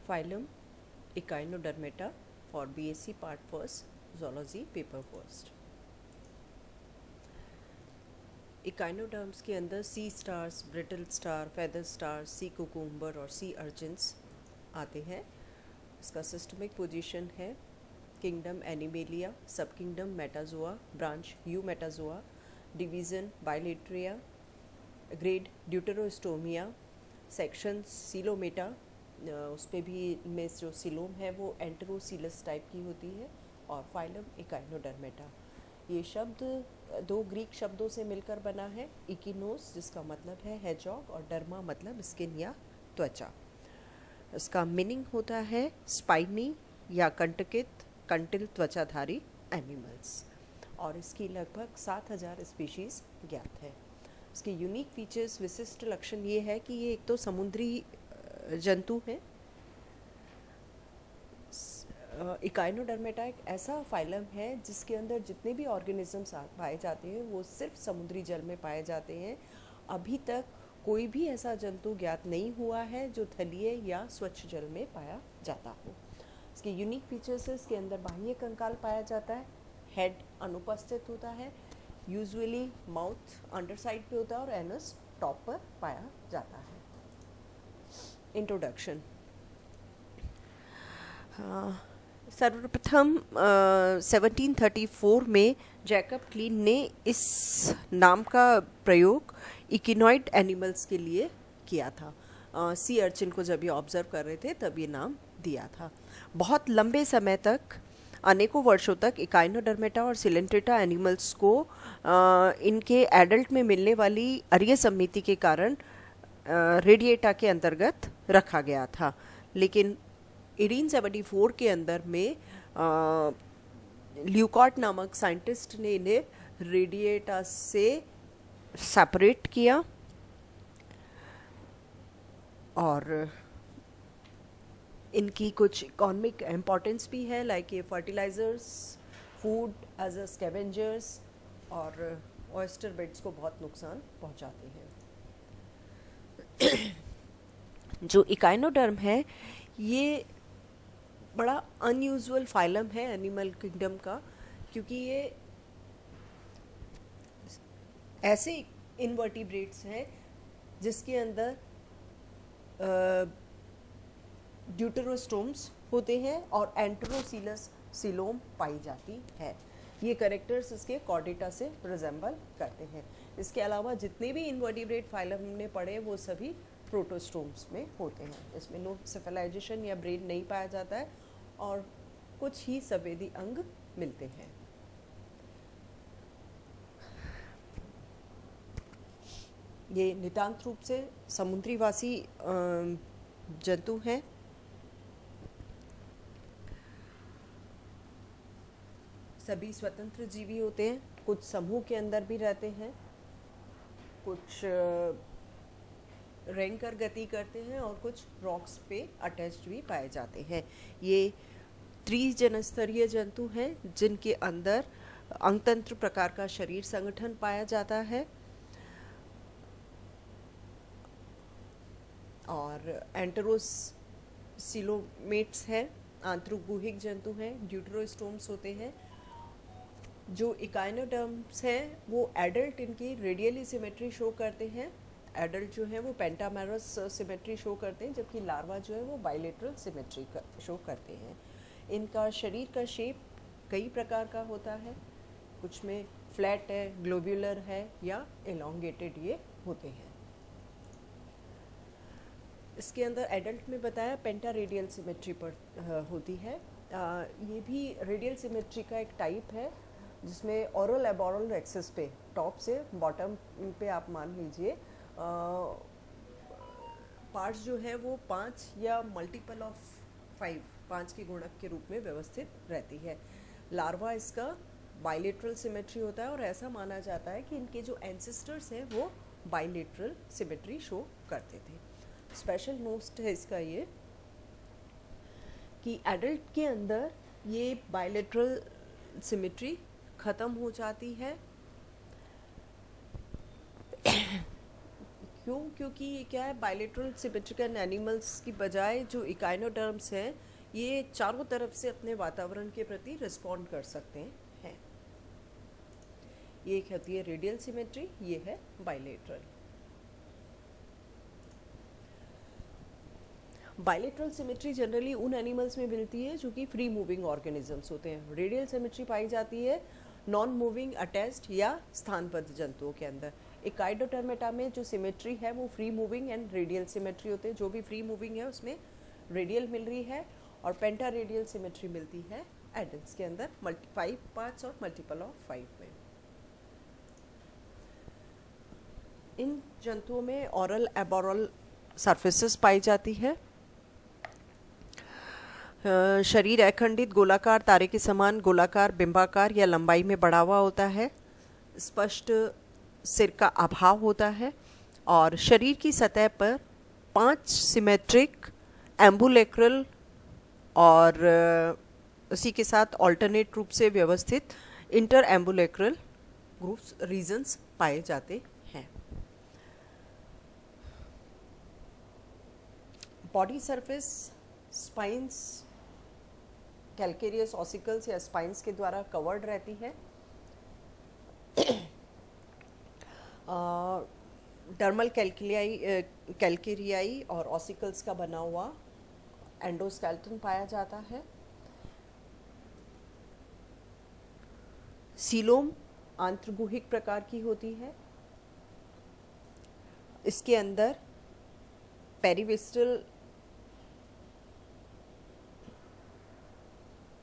Phylum Echinodermata for BSc Part First, Zoology Paper First. Echinoderms के अंदर sea stars, brittle star, feather star, sea cucumber और sea urchins आते हैं. इसका systemic position है kingdom Animalia, sub kingdom Metazoa, branch Eumetazoa, division Bilateria, grade Deuterostomia, section Coelomata. उस पर भी में जो सिलोम है वो एंटेरोसीलस टाइप की होती है. और फाइलम इकाइनोडर्मेटा. ये शब्द दो ग्रीक शब्दों से मिलकर बना है. इकिनोस जिसका मतलब है हेजॉग और डर्मा मतलब स्किन या त्वचा. इसका मीनिंग होता है स्पाइनी या कंटकित कंटिल त्वचाधारी एनिमल्स. और इसकी लगभग 7000 स्पीशीज़ ज्ञात है. इसके यूनिक फीचर्स, विशिष्ट लक्षण ये है कि ये एक तो समुद्री जंतु है. इकाइनोडर्मेटा एक ऐसा फाइलम है जिसके अंदर जितने भी ऑर्गेनिजम्स पाए जाते हैं वो सिर्फ समुद्री जल में पाए जाते हैं. अभी तक कोई भी ऐसा जंतु ज्ञात नहीं हुआ है जो थलीय या स्वच्छ जल में पाया जाता हो. इसके यूनिक फीचर्स है, इसके अंदर बाह्य कंकाल पाया जाता है. हेड अनुपस्थित होता है. यूजुअली माउथ अंडर साइड पे होता है और एनस टॉप पर पाया जाता है. इंट्रोडक्शन. सर्वप्रथम 1734 में जैकब क्लीन ने इस नाम का प्रयोग इकिनॉइड एनिमल्स के लिए किया था. सी अर्चिन को जब ये ऑब्जर्व कर रहे थे तब ये नाम दिया था. बहुत लंबे समय तक, अनेकों वर्षों तक इकाइनोडर्मेटा और सिलेंट्रेटा एनिमल्स को इनके एडल्ट में मिलने वाली अरीय समिति के कारण रेडिएटा के अंतर्गत रखा गया था. लेकिन 1874 के अंदर में ल्यूकॉट नामक साइंटिस्ट ने इन्हें रेडिएटा से सेपरेट किया. और इनकी कुछ इकोनॉमिक इम्पोर्टेंस भी है, लाइक ये fertilisers, food as a scavengers और ऑयस्टर बेड्स को बहुत नुकसान पहुंचाते हैं. जो इकाइनोडर्म है ये बड़ा अनयूजुअल फाइलम है एनिमल किंगडम का, क्योंकि ये ऐसे इनवर्टिब्रेट्स हैं जिसके अंदर ड्यूटेरोस्टोम्स होते हैं और एंटेरोसीलस सिलोम पाई जाती है. ये कैरेक्टर्स इसके कॉर्डेटा से रिजेंबल करते हैं. इसके अलावा जितने भी इनवर्टिब्रेट फाइलम हमने पढ़े वो सभी प्रोटोस्टोम्स में होते हैं. इसमें नो सेफेलाइजेशन या ब्रेन नहीं पाया जाता है और कुछ ही संवेदी अंग मिलते हैं. ये नितांत रूप से समुद्रीवासी जंतु हैं. सभी स्वतंत्र जीवी होते हैं. कुछ समूह के अंदर भी रहते हैं, कुछ रेंग कर गति करते हैं और कुछ रॉक्स पे अटैच्ड भी पाए जाते हैं. ये त्रिजनस्तरीय जंतु हैं जिनके अंदर अंगतंत्र प्रकार का शरीर संगठन पाया जाता है और एंटेरोसिलोमेट्स हैं, आंतरगुहिक जंतु हैं, ड्यूटेरोस्टोम्स होते हैं. जो इकाइनोडर्म्स हैं वो एडल्ट इनकी रेडियली सिमेट्री शो करते हैं. एडल्ट जो है वो पेंटामेरस सिमेट्री शो करते हैं, जबकि लार्वा जो है वो बाइलेटरल सिमेट्री शो करते हैं. इनका शरीर का शेप कई प्रकार का होता है. कुछ में फ्लैट है, ग्लोब्यूलर है या एलोंगेटेड ये होते हैं. इसके अंदर एडल्ट में बताया पेंटा रेडियल सिमेट्री पर होती है. ये भी रेडियल सिमेट्री का एक टाइप है जिसमें ओरल एबोरल एक्सिस पे टॉप से बॉटम पे आप मान लीजिए पार्ट्स जो है वो 5 या मल्टीपल ऑफ 5 के गुणक के रूप में व्यवस्थित रहती है. लार्वा इसका बाइलेटरल सिमेट्री होता है और ऐसा माना जाता है कि इनके जो एंसेस्टर्स हैं वो बाइलेटरल सिमेट्री शो करते थे. स्पेशल नोट है इसका ये कि एडल्ट के अंदर ये बाइलेटरल सिमेट्री ख़त्म हो जाती है क्यों? क्योंकि ये क्या है, बायलेटरल सिमेट्रिकल एनिमल्स की बजाय जो इकाइनोडर्म्स हैं ये चारों तरफ से अपने वातावरण के प्रति रिस्पॉन्ड कर सकते हैं। ये एक होती है रेडियल सिमेट्री, ये है बायलेटरल। बायलेटरल सिमेट्री जनरली उन एनिमल्स में मिलती है जो कि फ्री मूविंग ऑर्गेनिजम्स होते हैं। रेडियल सिमेट्री पाई जाती है नॉन मूविंग अटैच्ड या स्थानबद्ध जंतुओं के अंदर। इकाइडोटर्मेटा में जो सिमेट्री है वो free moving and radial symmetry होते हैं। जो भी फ्री मूविंग है उसमें रेडियल मिल रही है, और पेंटा रेडियल सिमेट्री मिलती है एडल्ट्स के अंदर 5 पार्ट्स और मल्टीपल ऑफ 5 में। इन जंतुओं में ऑरल एबोरल सरफेसेस पाई जाती है। शरीर अखंडित गोलाकार तारे के समान गोलाकार, बिंबाकार या लंबाई में बढ़ा हुआ होता है। स्पष्ट सिर का अभाव होता है और शरीर की सतह पर 5 सिमेट्रिक एम्बुलेक्रल और उसी के साथ ऑल्टरनेट रूप से व्यवस्थित इंटर एम्बुलेक्रल ग्रुप्स रीजन्स पाए जाते हैं। Body surface spines calcareous ossicles या स्पाइंस के द्वारा कवर्ड रहती है। डर्मल कैल्केरियाई और ऑसिकल्स का बना हुआ एंडोस्केलेटन पाया जाता है। सीलोम आंत्रगुहिक प्रकार की होती है। इसके अंदर पेरिविस्टल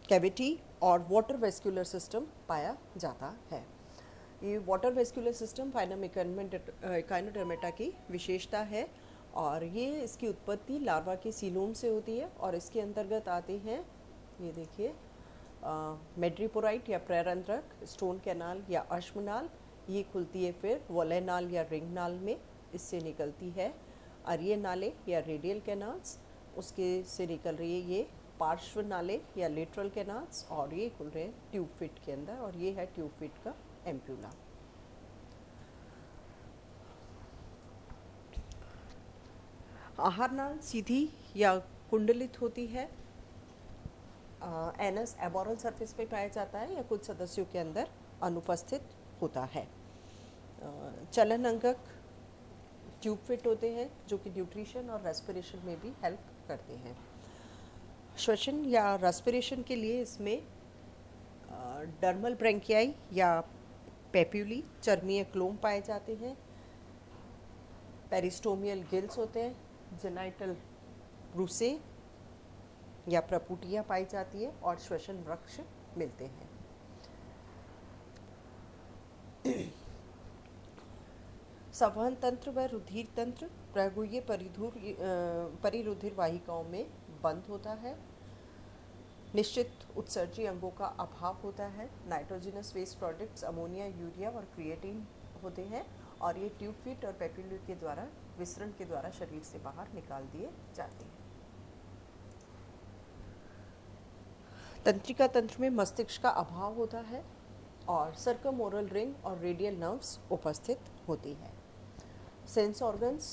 कैविटी और वाटर वेस्कुलर सिस्टम पाया जाता है। ये वाटर वेस्कुलर सिस्टम फाइनम इकाइनोडर्मेटा की विशेषता है और ये इसकी उत्पत्ति लार्वा के सीलोम से होती है और इसके अंतर्गत आते हैं, ये देखिए, मेड्रीपोराइट या प्ररंध्रक, स्टोन कैनाल या अश्मनाल। ये खुलती है फिर वोलेनाल या रिंग नाल में, इससे निकलती है अरिये नाले या रेडियल कैनाल्स, उसके से निकल रही है ये पार्श्व नाले या लेटरल कैनाल्स, और ये खुल रहे हैं ट्यूब फिट के अंदर, और ये है ट्यूब फिट का एम्प्यूला। आहार नाल सीधी या कुंडलित होती है। एनस एबोरल सरफेस पे पाया जाता है या कुछ सदस्यों के अंदर अनुपस्थित होता है। चलन अंगक ट्यूब फिट होते हैं जो कि न्यूट्रिशन और रेस्पिरेशन में भी हेल्प करते हैं। श्वसन या रेस्पिरेशन के लिए इसमें डर्मल ब्रेंकियाई या पेप्यूली चर्मीय क्लोम पाए जाते हैं। पेरिस्टोमियल गिल्स होते हैं। जेनाइटल रूसे या प्रपुटियाँ पाई जाती है और श्वसन वृक्ष मिलते हैं। संवहन तंत्र व रुधिर तंत्र प्रगुह्य परिरुधिर वाहिकाओं में बंद होता है। निश्चित उत्सर्जी अंगों का अभाव होता है। Nitrogenous waste products ammonia, urea और क्रिएटिन होते हैं और ये ट्यूब फिट और पेप्यूली के द्वारा विसरण के द्वारा शरीर से बाहर निकाल दिए जाते हैं। तंत्रिका तंत्र में मस्तिष्क का अभाव होता है और सर्कमओरल रिंग और रेडियल नर्व्स उपस्थित होती है। सेंस ऑर्गन्स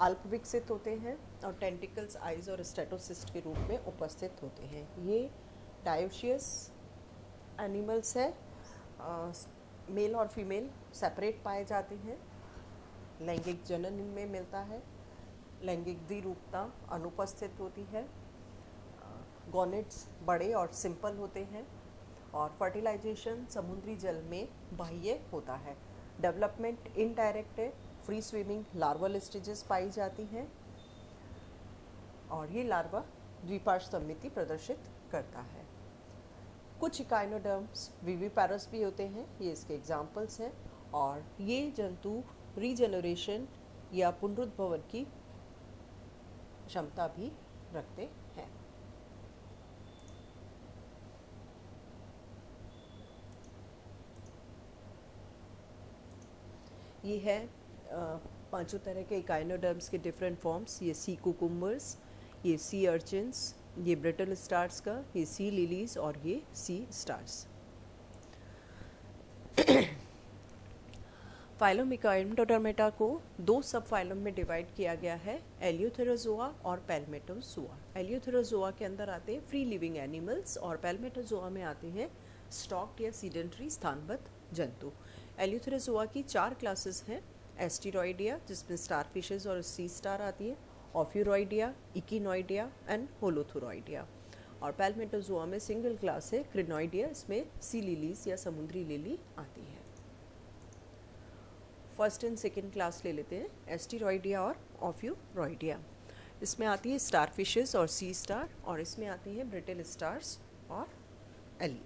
अल्प विकसित होते हैं और टेंटिकल्स आइज और स्टेटोसिस्ट के रूप में उपस्थित होते हैं। ये डायोशियस एनिमल्स है। मेल और फीमेल सेपरेट पाए जाते हैं। लैंगिक जनन इनमें मिलता है। लैंगिक द्विरूपता अनुपस्थित होती है। गॉनेट्स बड़े और सिंपल होते हैं और फर्टिलाइजेशन समुद्री जल में बाह्य होता है। डेवलपमेंट इनडायरेक्ट है। फ्री स्विमिंग लार्वल स्टेजेस पाई जाती हैं और ये लार्वा द्विपार्श्व सममिति प्रदर्शित करता है। कुछ इकाइनोडर्म्स विविपैरस भी होते हैं, ये इसके एग्जाम्पल्स हैं, और ये जंतु रीजनरेशन या पुनरुद्भवन की क्षमता भी रखते हैं। ये है पांचों तरह के इकाइनोडर्म्स के डिफरेंट फॉर्म्स। ये सी कुकुम्बर्स, ये सी अर्चिन्स, ये ब्रिटल स्टार्स का, ये सी लिलीज और ये सी स्टार्स। फाइलम इकाइनोडर्मेटा को दो सब फाइलम में डिवाइड किया गया है, एलियोथेराजोआ और पैल्मेटोजोआ। एलियोथेराजोआ के अंदर आते हैं फ्री लिविंग एनिमल्स और पैल्मेटोजोआ में आते हैं स्टॉक्ड या सीडेंटरी स्थानबद्ध जंतु। एलियोथेराजोआ की 4 क्लासेस हैं, एस्टेरॉइडिया जिसमें स्टार फिशेज और सी स्टार आती है, ऑफ्यूरॉइडिया, इकिनॉइडिया एंड होलोथुरॉइडिया। और पैल्मेटोजोआ में सिंगल क्लास है क्रिनॉइडिया, इसमें सी लिलीज या समुद्री लिली आती है। फर्स्ट एंड सेकेंड क्लास ले लेते हैं, एस्टेरॉइडिया और ऑफ्यूरॉइडिया। इसमें आती है स्टार फिशेस और सी स्टार, और इसमें आती हैं ब्रिटल स्टार्स और एली।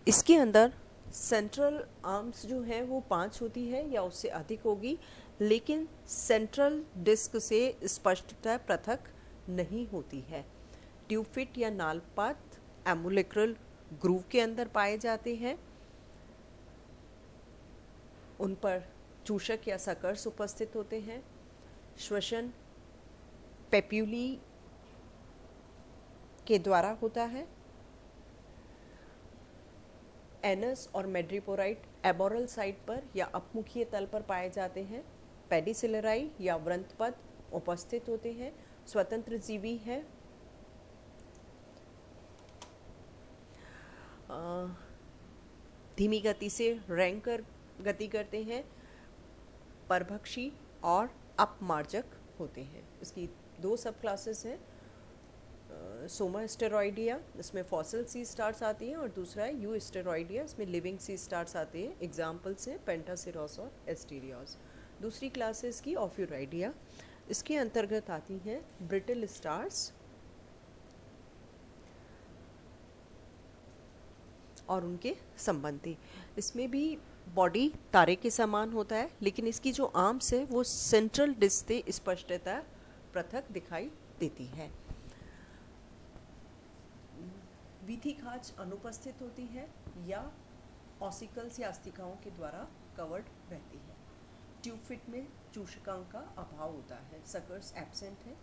इसके अंदर सेंट्रल आर्म्स जो हैं वो 5 होती है या उससे अधिक होगी, लेकिन सेंट्रल डिस्क से स्पष्टतः पृथक नहीं होती है। ट्यूबफिट या नालपात एमुलेक्रल ग्रूव के अंदर पाए जाते हैं। उन पर चूषक या सकर्स उपस्थित होते हैं। श्वसन पेप्यूली के द्वारा होता है। एनस और मेड्रिपोराइट एबोरल साइड पर या अपमुखीय तल पर पाए जाते हैं। पेडिसिलराई या व्रंतपद उपस्थित होते हैं। स्वतंत्र जीवी है। धीमी गति से रैंक कर गति करते हैं। परभक्षी और अपमार्जक होते हैं। इसकी 2 सब क्लासेस हैं, सोमा स्टेरॉइडिया, इसमें फॉसिल सी स्टार्स आती हैं, और दूसरा है यू स्टेरॉइडिया, इसमें लिविंग सी स्टार्स आते हैं। एग्जाम्पल्स हैं पेंटासिरोस और एस्टीरियोस। दूसरी क्लास है इसकी ऑफ्यूराइडिया, इसके अंतर्गत आती हैं ब्रिटल स्टार्स और उनके संबंधी। इसमें भी बॉडी तारे के समान होता है, लेकिन इसकी जो आर्म्स है वो सेंट्रल डिस्क से स्पष्टतः पृथक दिखाई देती है। वीथी खाच अनुपस्थित होती है या ऑसिकल्स या अस्थिकाओं के द्वारा कवर्ड रहती है। ट्यूबफिट में चूषकांक का अभाव होता है, सकर्स एब्सेंट है।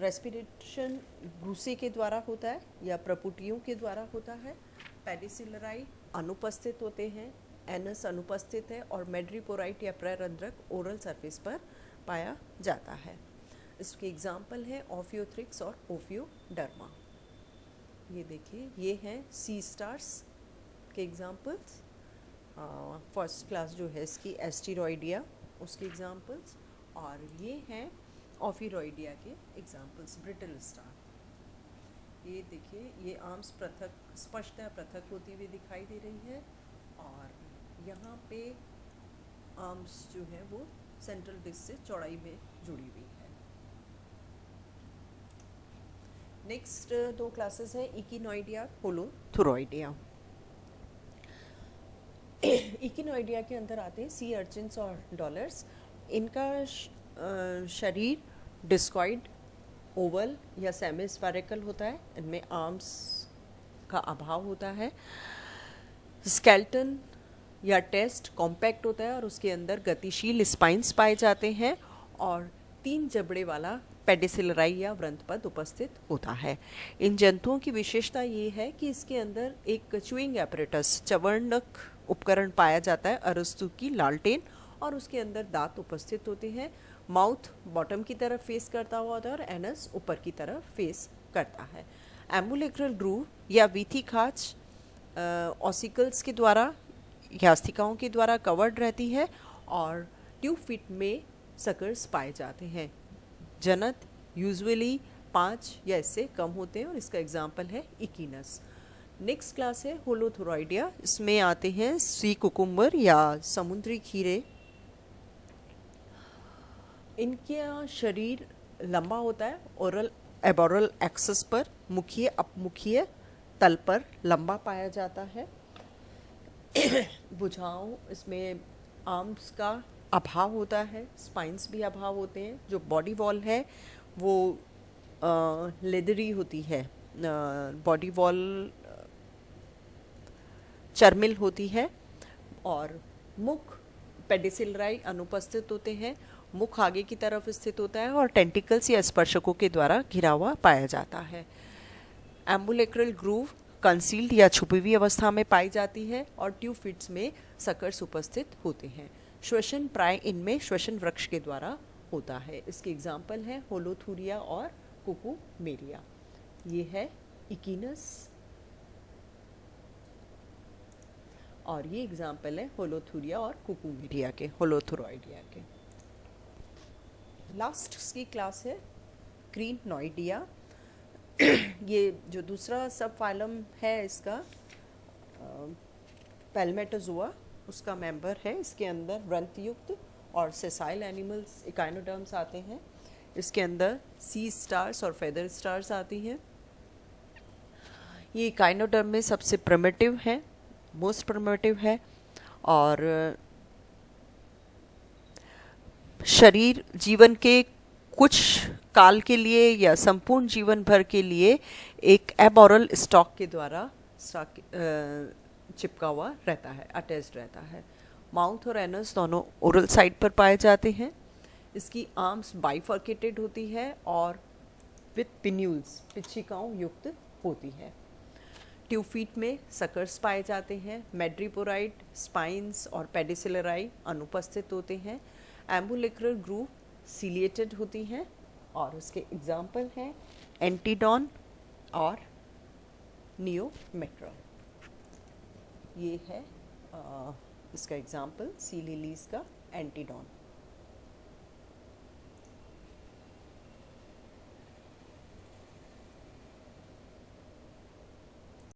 रेस्पिरेशन भूसे के द्वारा होता है या प्रपुटियों के द्वारा होता है। पेडिसिलराई अनुपस्थित होते हैं। एनस अनुपस्थित है और मेड्रिपोराइट या प्ररंध्रक ओरल सरफेस पर पाया जाता है। इसके एग्जाम्पल है ऑफियोथ्रिक्स और ओफियोडर्मा। ये देखिए, ये हैं सी स्टार्स के एग्जाम्पल्स। फर्स्ट क्लास जो है इसकी एस्टेरॉइडिया, उसके एग्जाम्पल्स, और ये हैं ऑफिरॉइडिया के एग्जाम्पल्स, ब्रिटल स्टार। ये देखिए, ये आर्म्स पृथक स्पष्टतः पृथक होती हुई दिखाई दे रही है, और यहाँ पे आर्म्स जो है वो सेंट्रल डिस्क से चौड़ाई में जुड़ी हुई है। नेक्स्ट 2 क्लासेस हैं, इकिनॉइडिया, होलोथुरॉइडिया। इकिनॉइडिया के अंदर आते हैं सी अर्चिन्स और डॉलर्स। इनका शरीर डिस्कॉइड, ओवल या सेमी स्फेरिकल होता है। इनमें आर्म्स का अभाव होता है। स्केल्टन या टेस्ट कॉम्पैक्ट होता है और उसके अंदर गतिशील स्पाइन्स पाए जाते हैं, और 3 जबड़े वाला पेडिसिलराई या व्रंतपद उपस्थित होता है। इन जंतुओं की विशेषता ये है कि इसके अंदर एक च्यूइंग एपरेटस, चवणक उपकरण पाया जाता है, अरस्तु की लालटेन, और उसके अंदर दांत उपस्थित होते हैं। माउथ बॉटम की तरफ फेस करता हुआ होता है और एनस ऊपर की तरफ फेस करता है। एम्बुलेक्रल ग्रूव या वीथी खाच ऑसिकल्स के द्वारा या अस्थिकाओं के द्वारा कवर्ड रहती है, और ट्यूब फिट में सकर्स पाए जाते हैं। जनत यूजुअली 5 या इससे कम होते हैं, और इसका एग्जाम्पल है इकिनस। नेक्स्ट क्लास है होलोथुरॉइडिया। इसमें आते हैं सी कुकुम्बर या समुद्री खीरे। इनका शरीर लंबा होता है, ओरल एबोरल एक्सिस पर, मुखीय अपमुखीय तल पर लंबा पाया जाता है। भुजाओं, इसमें आर्म्स का अभाव होता है, स्पाइन्स भी अभाव होते हैं। जो बॉडी वॉल है वो लेदरी होती है, बॉडी वॉल चर्मिल होती है, और मुख पेडिसिलराई अनुपस्थित होते हैं। मुख आगे की तरफ स्थित होता है और टेंटिकल्स या स्पर्शकों के द्वारा घिरा हुआ पाया जाता है। एम्बुलेक्रल ग्रूव कंसील्ड या छुपी हुई अवस्था में पाई जाती है और ट्यूफिट्स में सकर्स उपस्थित होते हैं। श्वसन प्राय इनमें श्वसन वृक्ष के द्वारा होता है। इसके एग्जाम्पल हैं होलोथूरिया और कुकुमेरिया। ये है इकिनस और ये एग्जाम्पल है होलोथूरिया और कुकुमेरिया के, होलोथुरॉइडिया के। लास्ट की क्लास है क्रीनोइडिया। ये जो दूसरा सब फाइलम है इसका पैल्मेटोजोआ, उसका मेंबर है। इसके अंदर वृंतयुक्त और सेसाइल एनिमल्स इकाइनोडर्म्स आते हैं। इसके अंदर सी स्टार्स और फेदर स्टार्स आती हैं। ये इकाइनोडर्म में सबसे प्रिमिटिव है, मोस्ट प्रिमिटिव है और शरीर जीवन के कुछ काल के लिए या संपूर्ण जीवन भर के लिए एक एबॉरल स्टॉक के द्वारा चिपका हुआ रहता है, अटैच्ड रहता है। माउथ और एनस दोनों ओरल साइड पर पाए जाते हैं। इसकी आर्म्स बाइफर्केटेड होती है और विथ पिन्यूल्स, पिच्छिकाओं युक्त होती है। ट्यूफीट में सकर्स पाए जाते हैं। मेड्रीपोराइड, स्पाइंस और पेडिसिलराई अनुपस्थित होते हैं। एम्बुलिक्रल ग्रूव सीलिएटेड होती हैं और उसके एग्जाम्पल हैं एंटीडॉन और नियोमेट्रा। ये है इसका एग्जाम्पल सी लिलीज का एंटीडॉन।